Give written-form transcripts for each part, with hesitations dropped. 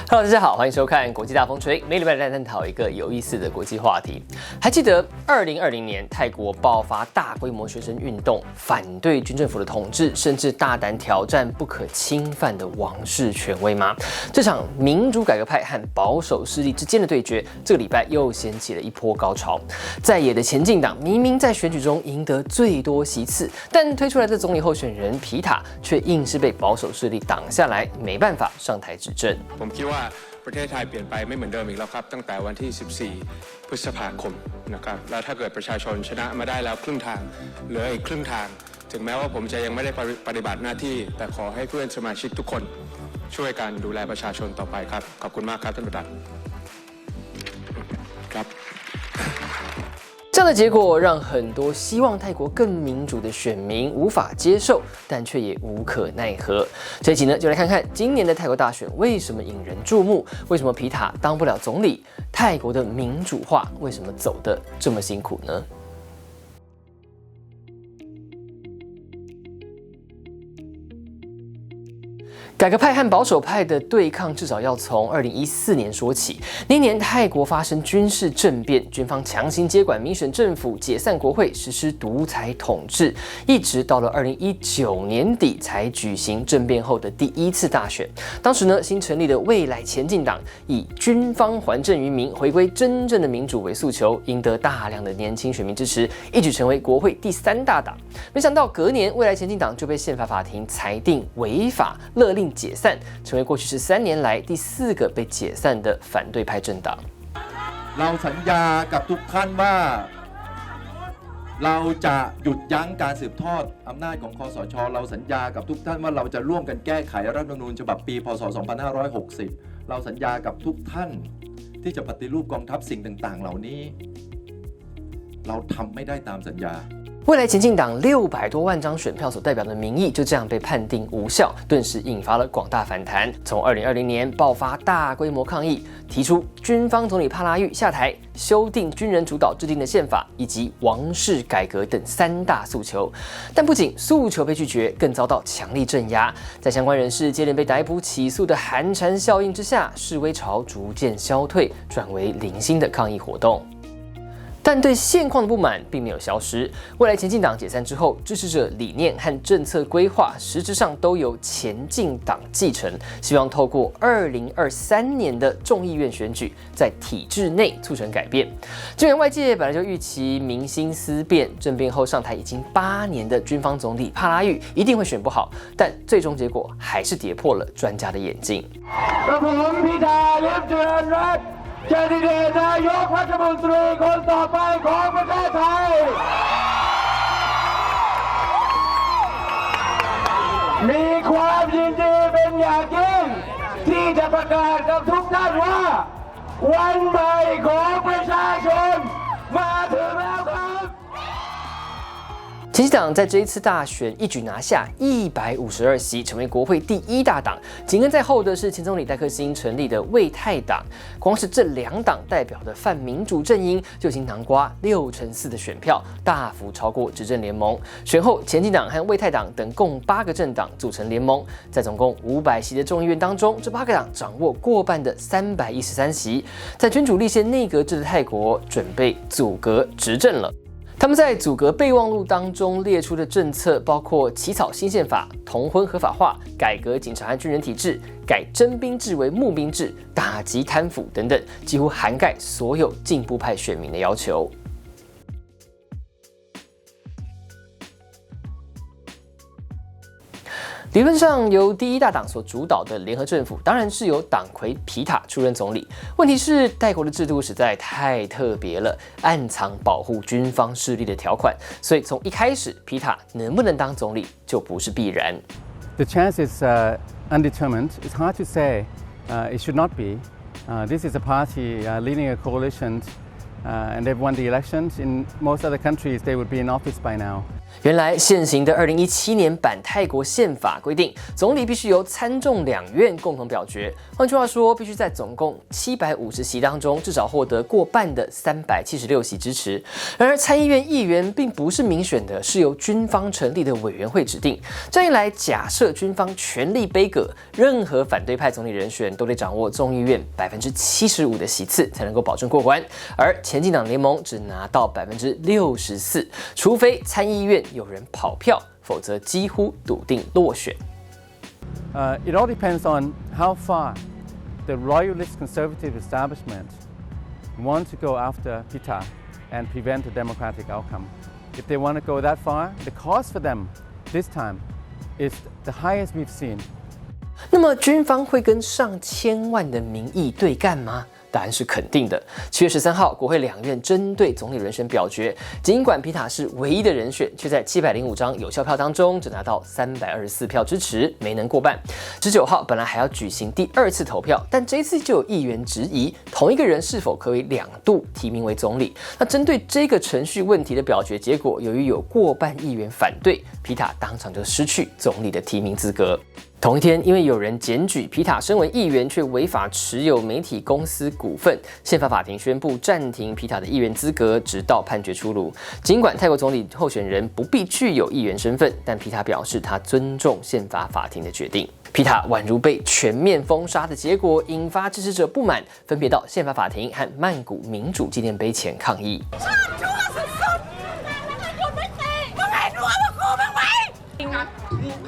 Hello， 大家好，欢迎收看国际大风吹，每礼拜来探讨一个有意思的国际话题。还记得2020年泰国爆发大规模学生运动，反对军政府的统治，甚至大胆挑战不可侵犯的王室权威吗？这场民主改革派和保守势力之间的对决，这个礼拜又掀起了一波高潮。在野的前进党明明在选举中赢得最多席次，但推出来的总理候选人皮塔却硬是被保守势力挡下来，没办法上台执政。ผมคิดว่าประเทศไทยเปลี่ยนไปไม่เหมือนเดิมอีกแล้วครับตั้งแต่วันที่ 14 พฤษภาคมนะครับแล้วถ้าเกิดประชาชนชนะมาได้แล้วครึ่งทางเหลืออีกครึ่งทางถึงแม้ว่าผมจะยังไม่ได้ปฏิบัติหน้าที่แต่ขอให้เพื่อนสมาชิกทุกคนช่วยกันดูแลประชาชนต่อไปครับขอบคุณมากครับท่านประธานครับ这样的结果让很多希望泰国更民主的选民无法接受，但却也无可奈何。这一集呢，就来看看今年的泰国大选为什么引人注目，为什么皮塔当不了总理，泰国的民主化为什么走得这么辛苦呢？改革派和保守派的对抗至少要从2014年说起。那年泰国发生军事政变，军方强行接管民选政府，解散国会，实施独裁统治，一直到了2019年底才举行政变后的第一次大选。当时呢，新成立的未来前进党以军方还政于民、回归真正的民主为诉求，赢得大量的年轻选民支持，一举成为国会第3大党。没想到隔年，未来前进党就被宪法法庭裁定违法，勒令解散，成为过去13年来第4个被解散的反对派政党。เราสัญญากับทุกท่านว่าเราจะหยุดยั้งการสืบทอดอำนาจของคสช.เราสัญญากับทุกท่านว่าเราจะร่วมกันแก้ไขรัฐธรรมนูญฉบับปีพ.ศ. 2560เราสัญญากับทุกท่านที่จะปฏิรูปกองทัพสิ่งต่างๆเหล่านี้เราทำไม่ได้ตามสัญญา未来前进党600多万张选票所代表的民意就这样被判定无效，顿时引发了广大反弹。从2020年爆发大规模抗议，提出军方总理帕拉育下台、修订军人主导制定的宪法以及王室改革等3大诉求。但不仅诉求被拒绝，更遭到强力镇压。在相关人士接连被逮捕起诉的寒蝉效应之下，示威潮逐渐消退，转为零星的抗议活动。但对现况的不满并没有消失。未来前进党解散之后，支持者理念和政策规划实质上都由前进党继承，希望透过2023年的众议院选举，在体制内促成改变。就连外界本来就预期民心思变，政变后上台已经8年的军方总理帕拉育一定会选不好，但最终结果还是跌破了专家的眼镜。แคนดิเดตนายกรัฐมนตรีคนต่อไปของประเทศไทยมีความยินดีเป็นอย่างยิ่งที่จะประกาศกับทุกท่านว่าวันใหม่ของประชาชนมาถึงแล้วครับ前进党在这一次大选一举拿下152席，成为国会第1大党。紧跟在后的是前总理戴克辛成立的卫泰党，光是这2党代表的泛民主阵营就已经囊括64%的选票，大幅超过执政联盟。选后，前进党和卫泰党等共8个政党组成联盟，在总共500席的众议院当中，这8个党掌握过半的313席。在君主立宪内阁制的泰国，准备组阁执政了。他们在组阁备忘录当中列出的政策包括起草新宪法、同婚合法化、改革警察和军人体制、改征兵制为募兵制、打击贪腐等等，几乎涵盖所有进步派选民的要求。理论上，由第1大党所主导的联合政府，当然是由党魁皮塔出任总理。问题是，泰国的制度实在太特别了，暗藏保护军方势力的条款，所以从一开始，皮塔能不能当总理就不是必然。The chance is undetermined. It's hard to say. It should not be. This is a party leading a coalition, and they've won the elections. In most other countries, they would be in office by now. 原来现行的2017年版泰国宪法规定，总理必须由参众两院共同表决。换句话说，必须在总共750席当中，至少获得过半的376席支持。然而，参议院议员并不是民选的，是由军方成立的委员会指定。这样一来，假设军方全力杯葛，任何反对派总理人选都得掌握众议院75%的席次，才能够保证过关。而前进党联盟只拿到64%，除非参议院有人跑票，否则几乎笃定落选。It all depends on how far the royalist conservative establishment want to go after Pitha and prevent a democratic outcome. If they want to go that far, the cost for them this time is the highest we've seen. 那么军方会跟上千万的民意对干吗？答案是肯定的。7月13号，国会两院针对总理人选表决，尽管皮塔是唯一的人选，却在705张有效票当中只拿到324票支持，没能过半。19号本来还要举行第二次投票，但这一次就有议员质疑同一个人是否可以2度提名为总理。那针对这个程序问题的表决结果，由于有过半议员反对，皮塔当场就失去总理的提名资格。同一天，因为有人检举皮塔身为议员却违法持有媒体公司股份，宪法法庭宣布暂停皮塔的议员资格，直到判决出炉。尽管泰国总理候选人不必具有议员身份，但皮塔表示他尊重宪法法庭的决定。皮塔宛如被全面封杀的结果，引发支持者不满，分别到宪法法庭和曼谷民主纪念碑前抗议。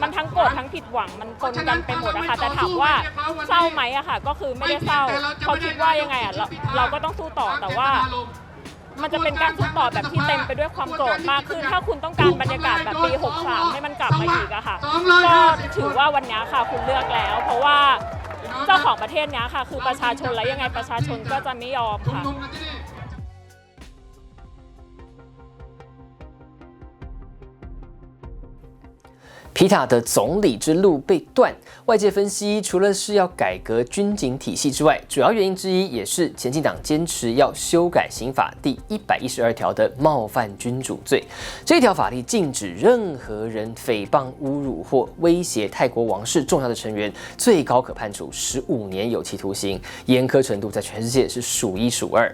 มันทั้งโกรธทั้งผิดหวังมันปนกันไปหมดอะค่ะแต่ถามว่าเศร้าไหมอะค่ะก็คือไม่ได้เศร้าเขาคิดว่ายังไงอะเราก็ต้องสู้ต่อแต่ว่ามันจะเป็นการสู้ต่อแบบที่เต็มไปด้วยความโกรธมากขึ้นถ้าคุณต้องการบรรยากาศแบบปี63ให้มันกลับมาอีกอะค่ะก็ถือว่าวันนี้ค่ะคุณเลือกแล้วเพราะว่าเจ้าของประเทศนี้ค่ะคือประชาชนและยังไงประชาชนก็จะไม่ยอมค่ะ皮塔的总理之路被断，外界分析，除了是要改革军警体系之外，主要原因之一也是前进党坚持要修改刑法第112条的冒犯君主罪。这条法律禁止任何人诽谤、侮辱或威胁泰国王室重要的成员，最高可判处15年有期徒刑，严苛程度在全世界是数1数2。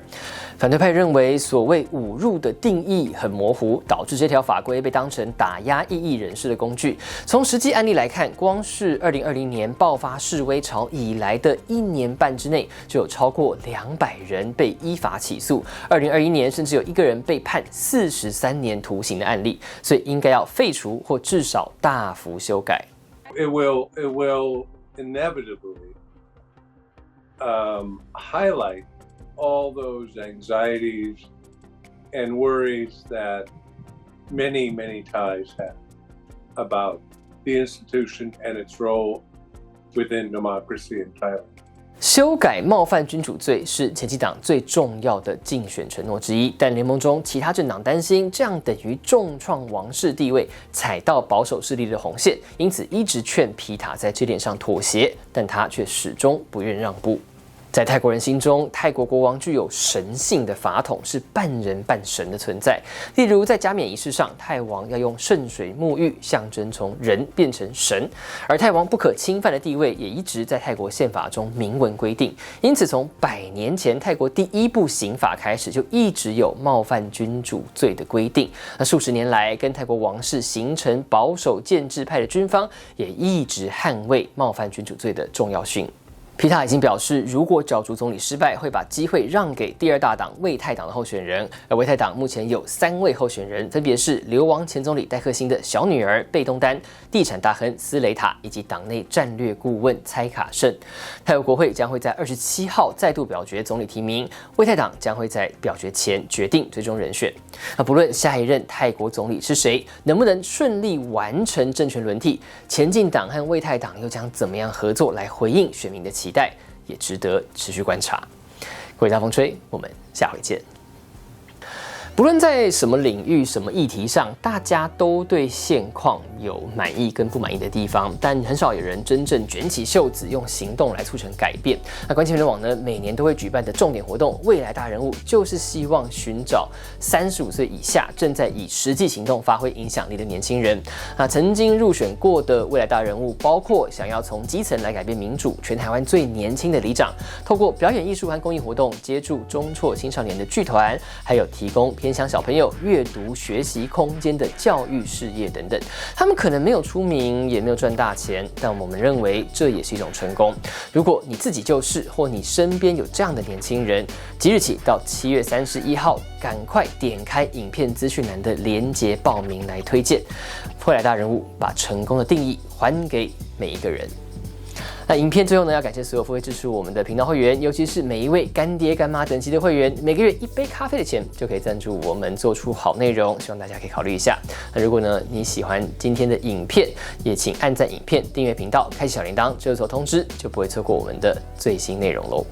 反对派认为，所谓侮辱的定义很模糊，导致这条法规被当成打压异议人士的工具。从实际案例来看，光是2020年爆发示威潮以来的1年半之内，就有超过200人被依法起诉。2021年甚至有1个人被判43年徒刑的案例，所以应该要废除或至少大幅修改。It will inevitably highlight all those anxieties and worries that many Thais have about the institution and its role within democracy in Thailand. 修改冒犯君主罪是前进党最重要的竞选承诺之一，但联盟中其他政党担心这样等于重创王室地位，踩到保守势力的红线，因此一直劝皮塔在这点上妥协，但他却始终不愿让步。在泰国人心中，泰国国王具有神性的法统，是半人半神的存在。例如，在加冕仪式上，泰王要用圣水沐浴，象征从人变成神。而泰王不可侵犯的地位，也一直在泰国宪法中明文规定。因此，从100年前泰国第1部刑法开始，就一直有冒犯君主罪的规定。那数十年来，跟泰国王室形成保守建制派的军方，也一直捍卫冒犯君主罪的重要性。皮塔已经表示，如果角逐总理失败，会把机会让给第2大党为泰党的候选人。而为泰党目前有3位候选人，分别是流亡前总理戴克辛的小女儿贝东丹、地产大亨斯雷塔以及党内战略顾问蔡卡胜。泰国国会将会在27号再度表决总理提名，为泰党将会在表决前决定最终人选。那不论下一任泰国总理是谁，能不能顺利完成政权轮替，前进党和为泰党又将怎么样合作来回应选民的期待，也值得持续观察。各位大风吹，我们下回见。不论在什么领域、什么议题上，大家都对现况有满意跟不满意的地方，但很少有人真正卷起袖子，用行动来促成改变。那关键评论网呢，每年都会举办的重点活动“未来大人物”，就是希望寻找35岁以下正在以实际行动发挥影响力的年轻人。那曾经入选过的未来大人物，包括想要从基层来改变民主、全台湾最年轻的里长，透过表演艺术和公益活动接触中辍青少年的剧团，还有提供偏乡小朋友阅读学习空间的教育事业等等。他们可能没有出名，也没有赚大钱，但我们认为这也是一种成功。如果你自己就是，或你身边有这样的年轻人，即日起到7月31号，赶快点开影片资讯栏的连结报名来推荐。未来大人物把成功的定义还给每一个人。那影片最后呢，要感谢所有付费支持我们的频道会员，尤其是每一位干爹干妈等级的会员，每个月1杯咖啡的钱就可以赞助我们做出好内容，希望大家可以考虑一下。那如果呢你喜欢今天的影片，也请按赞影片、订阅频道、开启小铃铛，这有所通知，就不会错过我们的最新内容喽。